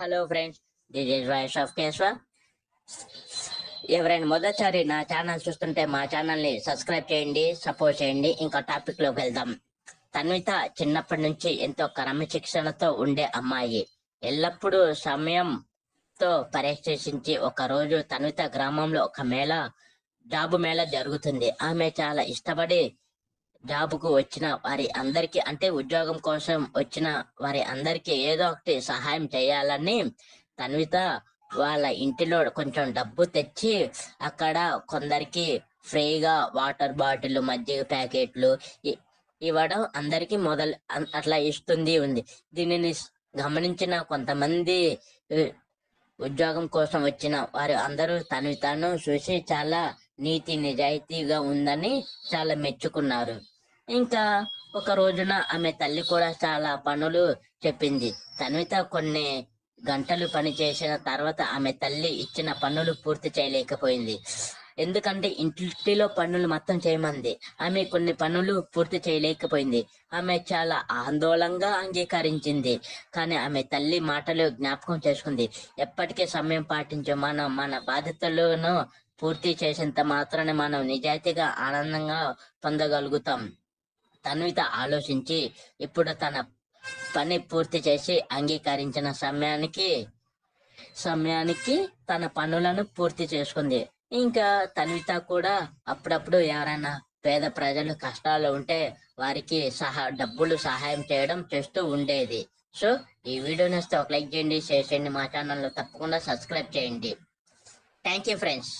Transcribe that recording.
Hello friends, this is voice of Keshava. ఎవరైనా మొదటిసారి నా ఛానల్ చూస్తుంటే మా ఛానల్ ని సబ్స్క్రైబ్ చేయండి, సపోర్ట్ చేయండి. ఇంకా టాపిక్ లోకి వెళ్దాం. తన్విత చిన్నప్పటి నుంచి ఎంతో క్రమశిక్షణతో ఉండే అమ్మాయి. ఎల్లప్పుడూ సమయంతో పరీక్షించి ఒక రోజు తన్విత గ్రామంలో ఒక జాబు మేళా జరుగుతుంది. ఆమె చాలా ఇష్టపడి జాబుకు వచ్చిన వారి అందరికీ, అంటే ఉద్యోగం కోసం వచ్చిన వారి అందరికీ ఏదో ఒకటి సహాయం చేయాలని తన్విత వాళ్ళ ఇంటిలో కొంచెం డబ్బు తెచ్చి అక్కడ కొందరికి ఫ్రీగా వాటర్ బాటిల్, మజ్జిగ ప్యాకెట్లు ఇవ్వడం అందరికి అట్లా ఇస్తుంది ఉంది. దీనిని గమనించిన కొంతమంది ఉద్యోగం కోసం వచ్చిన వారు అందరూ తన్వితను చూసి చాలా నీతి నిజాయితీగా ఉందని చాలా మెచ్చుకున్నారు. ఇంకా ఒక రోజున ఆమె తల్లి కూడా చాలా పనులు చెప్పింది. తన్విత కొన్ని గంటలు పని చేసిన తర్వాత ఆమె తల్లి ఇచ్చిన పనులు పూర్తి చేయలేకపోయింది. ఎందుకంటే ఇంటిలో పనులు మొత్తం చేయమంది. ఆమె కొన్ని పనులు పూర్తి చేయలేకపోయింది. ఆమె చాలా ఆందోళనగా అంగీకరించింది. కానీ ఆమె తల్లి మాటలు జ్ఞాపకం చేసుకుంది. ఎప్పటికీ సమయం పాటించు, మనం మన బాధ్యతలను పూర్తి చేసేంత మాత్రాన్ని మనం నిజాయితీగా ఆనందంగా పొందగలుగుతాం. తన్విత ఆలోచించి ఇప్పుడు తన పని పూర్తి చేసి అంగీకరించిన సమయానికి తన పనులను పూర్తి చేసుకుంది. ఇంకా తన్విత కూడా అప్పుడప్పుడు ఎవరైనా పేద ప్రజలు కష్టాలు ఉంటే వారికి డబ్బులు సహాయం చేయడం చేస్తూ ఉండేది. సో ఈ వీడియో నచ్చితే ఒక లైక్ చేయండి, షేర్ చేయండి, మా ఛానల్లో తప్పకుండా సబ్స్క్రైబ్ చేయండి. Thank you friends.